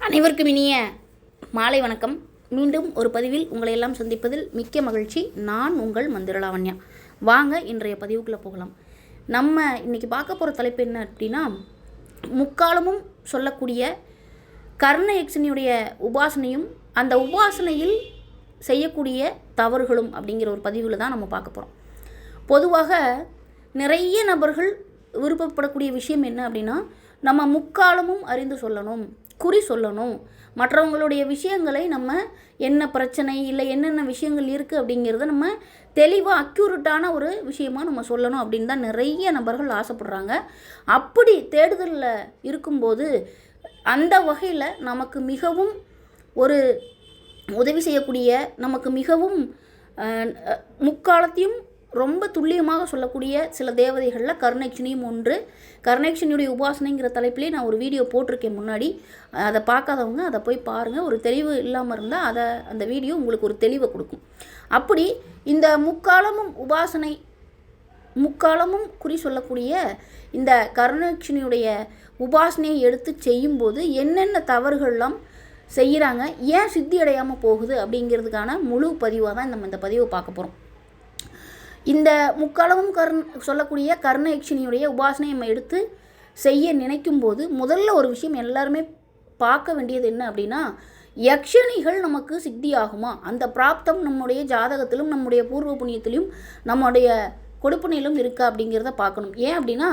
அனைவருக்கும் இனிய மாலை வணக்கம். மீண்டும் ஒரு பதிவில் உங்களை எல்லாம் சந்திப்பதில் மிக்க மகிழ்ச்சி. நான் உங்கள் மந்திரலாவண்யா. வாங்க இன்றைய பதிவுக்குள்ளே போகலாம். நம்ம இன்றைக்கி பார்க்க போகிற தலைப்பு என்ன அப்படின்னா, முக்காலமும் சொல்லக்கூடிய கர்ண யக்ஷினியுடைய உபாசனையும் அந்த உபாசனையில் செய்யக்கூடிய தவறுகளும் அப்படிங்கிற ஒரு பதிவில் தான் நம்ம பார்க்க போகிறோம். பொதுவாக நிறைய நபர்கள் விருப்பப்படக்கூடிய விஷயம் என்ன அப்படின்னா, நம்ம முக்காலமும் அறிந்து சொல்லணும், குறி சொல்லணும், மற்றவங்களுடைய விஷயங்களை நம்ம என்ன பிரச்சனை இல்லை என்னென்ன விஷயங்கள் இருக்குது அப்படிங்கிறத நம்ம தெளிவாக அக்யூரேட்டான ஒரு விஷயமாக நம்ம சொல்லணும் அப்படின்னு தான் நிறைய நபர்கள் ஆசைப்படுறாங்க. அப்படி தேடுதலில் இருக்கும்போது அந்த வகையில் நமக்கு மிகவும் ஒரு உதவி செய்யக்கூடிய, நமக்கு மிகவும் முக்காலத்தையும் ரொம்ப துல்லியமாக சொல்லக்கூடிய சில தேவதைகளில் கர்ணயக்ஷினியும் ஒன்று. கர்ணயக்ஷினியுடைய உபாசனைங்கிற தலைப்பிலே நான் ஒரு வீடியோ போட்டிருக்கேன் முன்னாடி. அதை பார்க்காதவங்க அதை போய் பாருங்கள். ஒரு தெளிவு இல்லாமல் இருந்தால் அந்த வீடியோ உங்களுக்கு ஒரு தெளிவை கொடுக்கும். அப்படி இந்த முக்காலமும் குறி சொல்லக்கூடிய இந்த கர்ணயக்ஷினியுடைய உபாசனையை எடுத்து செய்யும்போது என்னென்ன தவறுகள்லாம் செய்கிறாங்க, ஏன் சித்தி அடையாமல் போகுது அப்படிங்கிறதுக்கான முழு பதிவாக தான் நம்ம இந்த பதிவை பார்க்க போகிறோம். இந்த முக்காலமும் சொல்லக்கூடிய கர்ணயக்ஷினியுடைய உபாசனையை நம்ம எடுத்து செய்ய நினைக்கும் போது முதல்ல ஒரு விஷயம் எல்லாருமே பார்க்க வேண்டியது என்ன அப்படின்னா, யக்ஷினிகள் நமக்கு சித்தி ஆகுமா, அந்த பிராப்தம் நம்முடைய ஜாதகத்திலும் நம்முடைய பூர்வ புண்ணியத்திலும் நம்முடைய கொடுப்பனையிலும் இருக்கா அப்படிங்கிறத பார்க்கணும். ஏன் அப்படின்னா,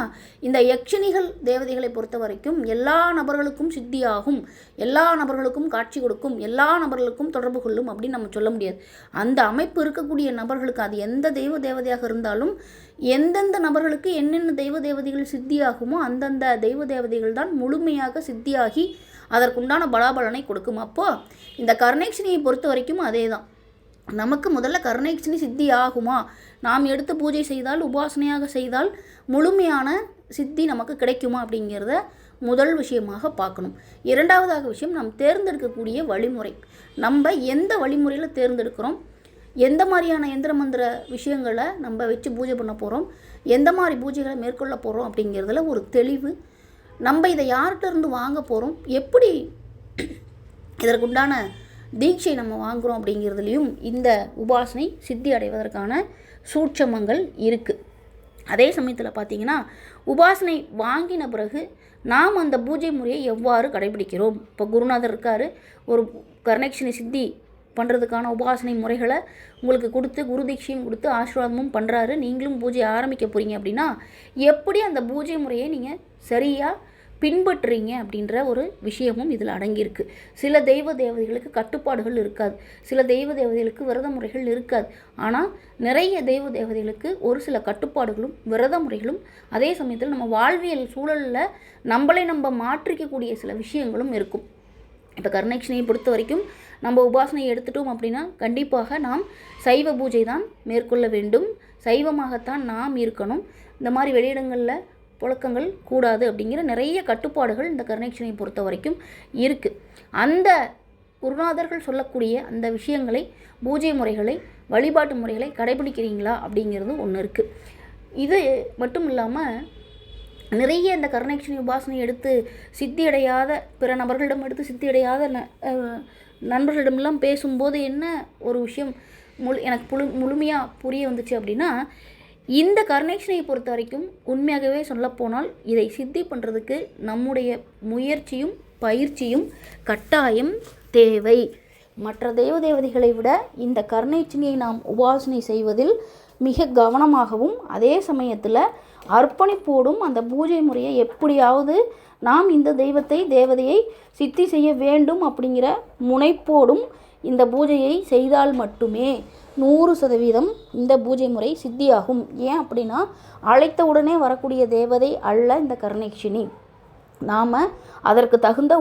இந்த யக்ஷினிகள் தேவதைகளை பொறுத்த வரைக்கும் எல்லா நபர்களுக்கும் சித்தி ஆகும், எல்லா நபர்களுக்கும் காட்சி கொடுக்கும், எல்லா நபர்களுக்கும் தொடர்பு கொள்ளும் அப்படின்னு நம்ம சொல்ல முடியாது. அந்த அமைப்பு இருக்கக்கூடிய நபர்களுக்கு, அது எந்த தெய்வ தேவதையாக இருந்தாலும், எந்தெந்த நபர்களுக்கு என்னென்ன தெய்வ தேவதைகள் சித்தியாகுமோ அந்தந்த தெய்வ தேவதைகள் தான் முழுமையாக சித்தியாகி அதற்குண்டான பலாபலனை கொடுக்கும். அப்போது இந்த கர்ணயக்ஷினியை பொறுத்த வரைக்கும் அதே தான். நமக்கு முதல்ல கர்ணயக்ஷினி சித்தி ஆகுமா, நாம் எடுத்து பூஜை செய்தால், உபாசனையாக செய்தால் முழுமையான சித்தி நமக்கு கிடைக்குமா அப்படிங்கிறத முதல் விஷயமாக பார்க்கணும். இரண்டாவதாக விஷயம், நாம் தேர்ந்தெடுக்கக்கூடிய வழிமுறை. நம்ம எந்த வழிமுறையில் தேர்ந்தெடுக்கிறோம், எந்த மாதிரியான எந்திர மந்திர விஷயங்களை நம்ம வச்சு பூஜை பண்ண போகிறோம், எந்த மாதிரி பூஜைகளை மேற்கொள்ள போகிறோம் அப்படிங்கிறதுல ஒரு தெளிவு. நம்ம இதை யார்கிட்ட இருந்து வாங்க போகிறோம், எப்படி இதற்குண்டான தீட்சை நம்ம வாங்குகிறோம் அப்படிங்கிறதுலையும் இந்த உபாசனை சித்தி அடைவதற்கான சூட்சமங்கள் இருக்குது. அதே சமயத்தில் பார்த்திங்கன்னா, உபாசனை வாங்கின பிறகு நாம் அந்த பூஜை முறையை எவ்வாறு கடைபிடிக்கிறோம். இப்போ குருநாதர் இருக்கார், ஒரு கர்ணயக்ஷினி சித்தி பண்ணுறதுக்கான உபாசனை முறைகளை உங்களுக்கு கொடுத்து குரு தீட்சையும் கொடுத்து ஆசீர்வாதமும் பண்ணுறாரு. நீங்களும் பூஜை ஆரம்பிக்க போகிறீங்க அப்படின்னா எப்படி அந்த பூஜை முறையை நீங்கள் சரியாக பின்பற்றுறீங்க அப்படின்ற ஒரு விஷயமும் இதில் அடங்கியிருக்கு. சில தெய்வ தேவதைகளுக்கு கட்டுப்பாடுகள் இருக்காது, சில தெய்வ தேவதைகளுக்கு விரத முறைகள் இருக்காது. ஆனால் நிறைய தெய்வ தேவதைகளுக்கு ஒரு சில கட்டுப்பாடுகளும் விரத முறைகளும், அதே சமயத்தில் நம்ம வாழ்வியல் சூழலில் நம்ம மாற்றிக்கக்கூடிய சில விஷயங்களும் இருக்கும். இப்போ கர்ணயக்ஷினியை பொறுத்த வரைக்கும் நம்ம உபாசனையை எடுத்துட்டோம் அப்படின்னா கண்டிப்பாக நாம் சைவ பூஜை தான் மேற்கொள்ள வேண்டும், சைவமாகத்தான் நாம் இருக்கணும், இந்த மாதிரி வெளியிடங்களில் புழக்கங்கள் கூடாது அப்படிங்கிற நிறைய கட்டுப்பாடுகள் இந்த கர்ணயக்ஷினியை பொறுத்த வரைக்கும் இருக்குது. அந்த குருநாதர்கள் சொல்லக்கூடிய அந்த விஷயங்களை, பூஜை முறைகளை, வழிபாட்டு முறைகளை கடைபிடிக்கிறீங்களா அப்படிங்கிறது ஒன்று இருக்குது. இது மட்டும் இல்லாமல் நிறைய இந்த கர்ணயக்ஷினி உபாசனை எடுத்து சித்தி அடையாத பிற நபர்களிடம் எடுத்து சித்தி அடையாத நண்பர்களிடமெல்லாம் பேசும்போது என்ன ஒரு விஷயம் எனக்கு முழுமையாக புரிய வந்துச்சு அப்படின்னா, இந்த கர்ணயக்ஷினியை பொறுத்த வரைக்கும் உண்மையாகவே சொல்லப்போனால் இதை சித்தி பண்ணுறதுக்கு நம்முடைய முயற்சியும் பயிற்சியும் கட்டாயம் தேவை. மற்ற தேவதைகளை விட இந்த கர்ணயக்ஷினியை நாம் உபாசனை செய்வதில் மிக கவனமாகவும் அதே சமயத்தில் அர்ப்பணிப்போடும் அந்த பூஜை முறையை எப்படியாவது நாம் இந்த தேவதையை சித்தி செய்ய வேண்டும் அப்படிங்கிற முனைப்போடும் இந்த பூஜையை செய்தால் மட்டுமே 100% இந்த பூஜை முறை சித்தியாகும். ஏன் அப்படின்னா, அழைத்த உடனே வரக்கூடிய தேவதை அல்ல இந்த கர்ணயக்ஷினி. நாம் அதற்கு தகுந்த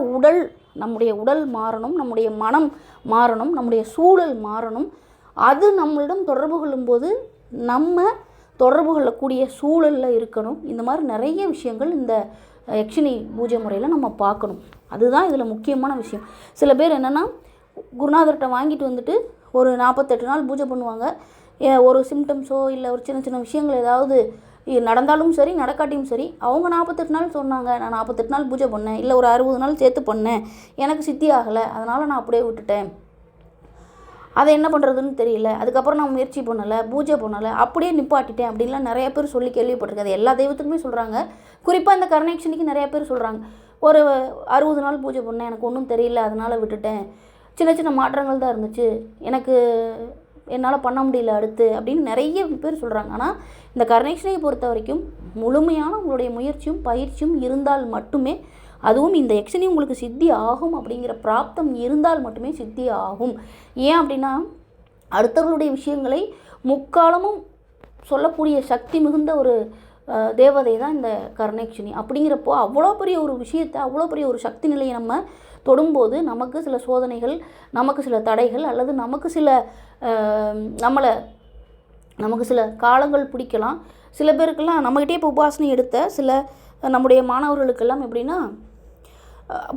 நம்முடைய உடல் மாறணும், நம்முடைய மனம் மாறணும், நம்முடைய சூழல் மாறணும். அது நம்மளிடம் தொடர்பு கொள்ளும்போது நம்ம தொடர்பு கொள்ளக்கூடிய சூழலில் இருக்கணும். இந்த மாதிரி நிறைய விஷயங்கள் இந்த யக்ஷினி பூஜை முறையில் நம்ம பார்க்கணும். அதுதான் இதில் முக்கியமான விஷயம். சில பேர் என்னென்னா, குருநாதர்கிட்ட வாங்கிட்டு வந்துட்டு ஒரு 48 நாள் பூஜை பண்ணுவாங்க. ஒரு சிம்டம்ஸோ இல்லை ஒரு சின்ன சின்ன விஷயங்கள் ஏதாவது நடந்தாலும் சரி நடக்காட்டியும் சரி, அவங்க 48 நாள் சொன்னாங்க, நான் 48 நாள் பூஜை பண்ணேன், இல்லை ஒரு 60 நாள் சேர்த்து பண்ணேன், எனக்கு சித்தி ஆகலை, அதனால் நான் அப்படியே விட்டுட்டேன், அதை என்ன பண்ணுறதுன்னு தெரியல, அதுக்கப்புறம் நான் முயற்சி பண்ணலை, பூஜை பண்ணலை, அப்படியே நிப்பாட்டிட்டேன் அப்படின்லாம் நிறைய பேர் சொல்லி கேள்விப்பட்டிருக்கேன். அது எல்லா தெய்வத்துக்குமே சொல்கிறாங்க. குறிப்பாக இந்த கருணாக்ஷனிக்கு நிறைய பேர் சொல்கிறாங்க, ஒரு 60 நாள் பூஜை பண்ணேன், எனக்கு ஒன்றும் தெரியல, அதனால் விட்டுட்டேன், சின்ன சின்ன மாற்றங்கள் தான் இருந்துச்சு, எனக்கு என்னால் பண்ண முடியல அடுத்து அப்படின்னு நிறைய பேர் சொல்கிறாங்க. ஆனால் இந்த கருணாக்ஷனியை பொறுத்த வரைக்கும் முழுமையான உங்களுடைய முயற்சியும் பயிற்சியும் இருந்தால் மட்டுமே, அதுவும் இந்த யக்ஷினி உங்களுக்கு சித்தி ஆகும் அப்படிங்கிற பிராப்தம் இருந்தால் மட்டுமே சித்தி ஆகும். ஏன் அப்படின்னா, அடுத்தவர்களுடைய விஷயங்களை முக்காலமும் சொல்லக்கூடிய சக்தி மிகுந்த ஒரு தேவதை தான் இந்த கருணாக்ஷினி. அப்படிங்கிறப்போ அவ்வளோ பெரிய ஒரு விஷயத்தை, அவ்வளோ பெரிய ஒரு சக்தி நிலையை நம்ம தொடும்போது நமக்கு சில சோதனைகள், நமக்கு சில தடைகள், அல்லது நமக்கு சில காலங்கள் பிடிக்கலாம். சில பேருக்கெல்லாம் நம்மகிட்டே இப்போ உபாசனை எடுத்த சில நம்முடைய மாணவர்களுக்கெல்லாம் எப்படின்னா,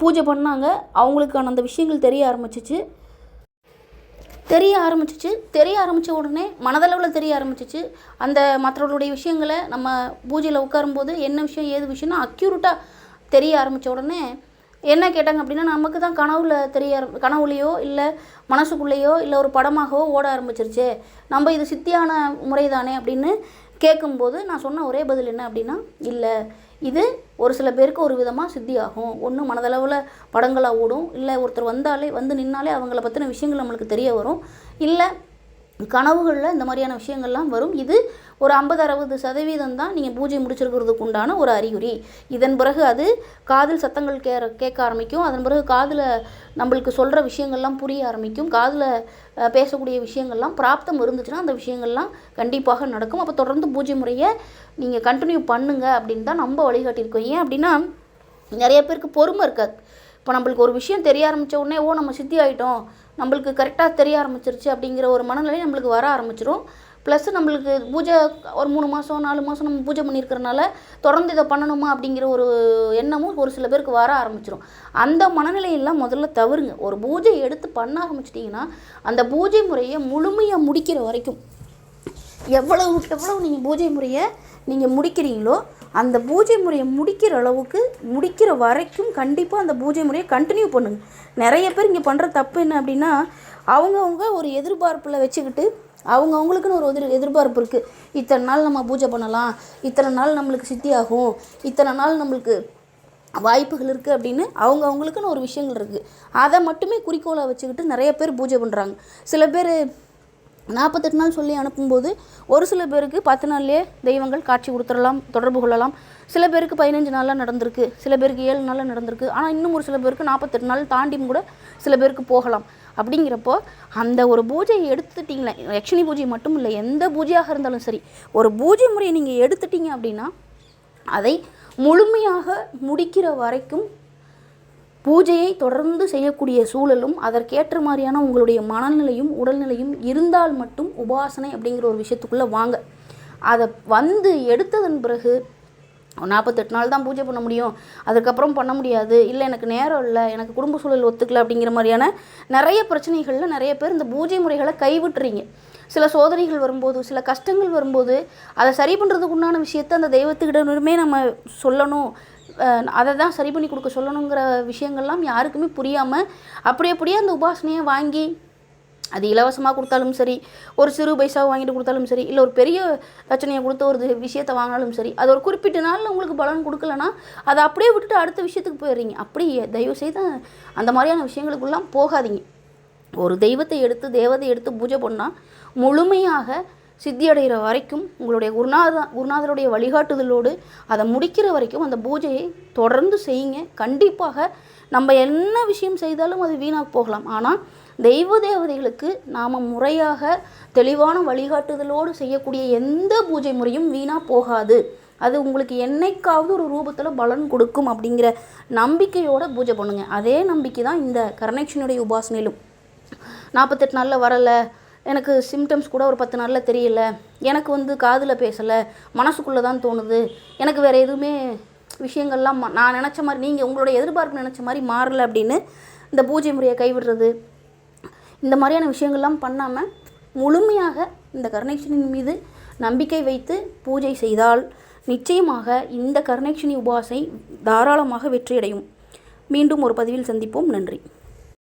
பூஜை பண்ணாங்க, அவங்களுக்கான அந்த விஷயங்கள் தெரிய ஆரம்பிச்சிச்சு உடனே மனதளவில் தெரிய ஆரம்பிச்சிச்சு. அந்த மற்றவர்களுடைய விஷயங்களை நம்ம பூஜையில் உட்காரும்போது என்ன விஷயம் ஏது விஷயம்னா அக்யூரேட்டாக தெரிய ஆரம்பித்த உடனே என்ன கேட்டாங்க அப்படின்னா, நமக்கு தான் கனவுலையோ இல்லை மனசுக்குள்ளேயோ இல்லை ஒரு படமாகவோ ஓட ஆரம்பிச்சிருச்சே, நம்ம இது சித்தியான முறை தானே அப்படின்னு கேட்கும்போது நான் சொன்ன ஒரே பதில் என்ன அப்படின்னா, இல்லை, இது ஒரு சில பேருக்கு ஒரு விதமாக சித்தி ஆகும். ஒன்று மனதளவில் படங்களாக ஓடும், இல்லை ஒருத்தர் வந்து நின்னாலே அவங்கள பற்றின விஷயங்கள் நம்மளுக்கு தெரிய வரும், இல்லை கனவுகளில் இந்த மாதிரியான விஷயங்கள்லாம் வரும். இது ஒரு 50-60% தான் நீங்கள் பூஜை முடிச்சிருக்கிறதுக்கு உண்டான ஒரு அறிகுறி. இதன் பிறகு அது காதில் சத்தங்கள் கேட்க ஆரம்பிக்கும். அதன் பிறகு காதில் நம்மளுக்கு சொல்கிற விஷயங்கள்லாம் புரிய ஆரம்பிக்கும். காதில் பேசக்கூடிய விஷயங்கள்லாம் பிராப்தம் இருந்துச்சுன்னா அந்த விஷயங்கள்லாம் கண்டிப்பாக நடக்கும். அப்போ தொடர்ந்து பூஜை முறையை நீங்கள் கண்டினியூ பண்ணுங்க அப்படின்னு தான் நம்ம வழிகாட்டியிருக்கோம். ஏன் அப்படின்னா, நிறைய பேருக்கு பொறுமை இருக்காது. இப்போ நம்மளுக்கு ஒரு விஷயம் தெரிய ஆரம்பித்த உடனே நம்ம சித்தி ஆகிட்டோம், நம்மளுக்கு கரெக்டாக தெரிய ஆரம்பிச்சிருச்சு அப்படிங்கிற ஒரு மனநிலை நம்மளுக்கு வர ஆரம்பிச்சிடும். ப்ளஸ் நம்மளுக்கு பூஜை ஒரு 3 மாதம் 4 மாதம் நம்ம பூஜை பண்ணியிருக்கிறனால தொடர்ந்து இதை பண்ணணுமா அப்படிங்கிற ஒரு எண்ணமும் ஒரு சில பேருக்கு வர ஆரம்பிச்சிடும். அந்த மனநிலையெல்லாம் முதல்ல தவறுங்க. ஒரு பூஜை எடுத்து பண்ண ஆரம்பிச்சிட்டிங்கன்னா அந்த பூஜை முறையை முழுமையாக முடிக்கிற வரைக்கும், எவ்வளவு நீங்கள் பூஜை முறையை நீங்கள் முடிக்கிறீங்களோ அந்த பூஜை முறையை முடிக்கிற வரைக்கும் கண்டிப்பாக அந்த பூஜை முறையை கண்டினியூ பண்ணுங்கள். நிறைய பேர் இங்கே பண்ணுற தப்பு என்ன அப்படின்னா, அவங்கவுங்க ஒரு எதிர்பார்ப்பில் வச்சுக்கிட்டு அவங்கவுங்களுக்குன்னு ஒரு எதிர்பார்ப்பு இருக்குது. இத்தனை நாள் நம்ம பூஜை பண்ணலாம், இத்தனை நாள் நம்மளுக்கு சித்தி ஆகும், இத்தனை நாள் நம்மளுக்கு வாய்ப்புகள் இருக்குது அப்படின்னு அவங்கவுங்களுக்குன்னு ஒரு விஷயங்கள் இருக்குது. அதை மட்டுமே குறிக்கோளாக வச்சுக்கிட்டு நிறைய பேர் பூஜை பண்ணுறாங்க. சில பேர் 48 நாள் சொல்லி அனுப்பும்போது ஒரு சில பேருக்கு 10 நாள்லேயே தெய்வங்கள் காட்சி கொடுத்துடலாம், தொடர்பு கொள்ளலாம். சில பேருக்கு 15 நாளில் நடந்திருக்கு, சில பேருக்கு 7 நாளில் நடந்திருக்கு. ஆனால் இன்னும் ஒரு சில பேருக்கு 48 நாள் தாண்டியும் கூட சில பேருக்கு போகலாம். அப்படிங்கிறப்போ அந்த ஒரு பூஜையை எடுத்துட்டிங்களே, யக்ஷினி பூஜை மட்டும் இல்லை, எந்த பூஜையாக இருந்தாலும் சரி, ஒரு பூஜை முறையை நீங்கள் எடுத்துட்டீங்க அப்படின்னா அதை முழுமையாக முடிக்கிற வரைக்கும் பூஜையை தொடர்ந்து செய்யக்கூடிய சூழலும் அதற்கேற்ற மாதிரியான உங்களுடைய மனநிலையும் உடல்நிலையும் இருந்தால் மட்டும் உபாசனை அப்படிங்கிற ஒரு விஷயத்துக்குள்ளே வாங்க. அதை எடுத்ததன் பிறகு 48 நாள் தான் பூஜை பண்ண முடியும், அதுக்கப்புறம் பண்ண முடியாது, இல்லை எனக்கு நேரம் இல்லை, எனக்கு குடும்ப சூழல் ஒத்துக்கலை அப்படிங்கிற மாதிரியான நிறைய பிரச்சனைகளில் நிறைய பேர் இந்த பூஜை முறைகளை கைவிட்டுறீங்க. சில சோதனைகள் வரும்போது, சில கஷ்டங்கள் வரும்போது அதை சரி பண்ணுறதுக்கு உண்டான விஷயத்தை அந்த தெய்வத்துக்கிட்டமே நம்ம சொல்லணும், அதை தான் சரி பண்ணி கொடுக்க சொல்லணுங்கிற விஷயங்கள்லாம் யாருக்குமே புரியாமல் அப்படியே அந்த உபாசனையை வாங்கி அது இலவசமாக கொடுத்தாலும் சரி, ஒரு சிறு பைசாவை வாங்கிட்டு கொடுத்தாலும் சரி, இல்லை ஒரு பெரிய பிரச்சனையை கொடுத்த ஒரு விஷயத்தை வாங்கினாலும் சரி, அது ஒரு குறிப்பிட்ட நாளில் உங்களுக்கு பலன் கொடுக்கலன்னா அதை அப்படியே விட்டுட்டு அடுத்த விஷயத்துக்கு போயிடுறீங்க. அப்படி தயவுசெய்து அந்த மாதிரியான விஷயங்களுக்குலாம் போகாதீங்க. ஒரு தேவதை எடுத்து பூஜை பண்ணால் முழுமையாக சித்தியடைகிற வரைக்கும் உங்களுடைய குருநாதருடைய வழிகாட்டுதலோடு அதை முடிக்கிற வரைக்கும் அந்த பூஜையை தொடர்ந்து செய்யுங்க. கண்டிப்பாக நம்ம என்ன விஷயம் செய்தாலும் அது வீணாக போகலாம். ஆனால் தேவதைகளுக்கு நாம் முறையாக தெளிவான வழிகாட்டுதலோடு செய்யக்கூடிய எந்த பூஜை முறையும் வீணாக போகாது. அது உங்களுக்கு என்னைக்காவது ஒரு ரூபத்தில் பலன் கொடுக்கும் அப்படிங்கிற நம்பிக்கையோடு பூஜை பண்ணுங்கள். அதே நம்பிக்கை தான் இந்த கருணாக்ஷனியுடைய உபாசனையிலும். 48 நாளில் வரலை, எனக்கு சிம்டம்ஸ் கூட ஒரு 10 நாளில் தெரியல, எனக்கு காதில் பேசலை, மனசுக்குள்ளே தான் தோணுது, எனக்கு வேறு எதுவுமே விஷயங்கள்லாம் நான் நினச்ச மாதிரி, நீங்கள் உங்களுடைய எதிர்பார்ப்பு நினச்ச மாதிரி மாறலை அப்படின்னு இந்த பூஜை முறையை கைவிடுறது, இந்த மாதிரியான விஷயங்கள்லாம் பண்ணாமல் முழுமையாக இந்த கருணாக்ஷனின் மீது நம்பிக்கை வைத்து பூஜை செய்தால் நிச்சயமாக இந்த கருணாக்ஷினி உபாசனை தாராளமாக வெற்றியடையும். மீண்டும் ஒரு பதிவில் சந்திப்போம். நன்றி.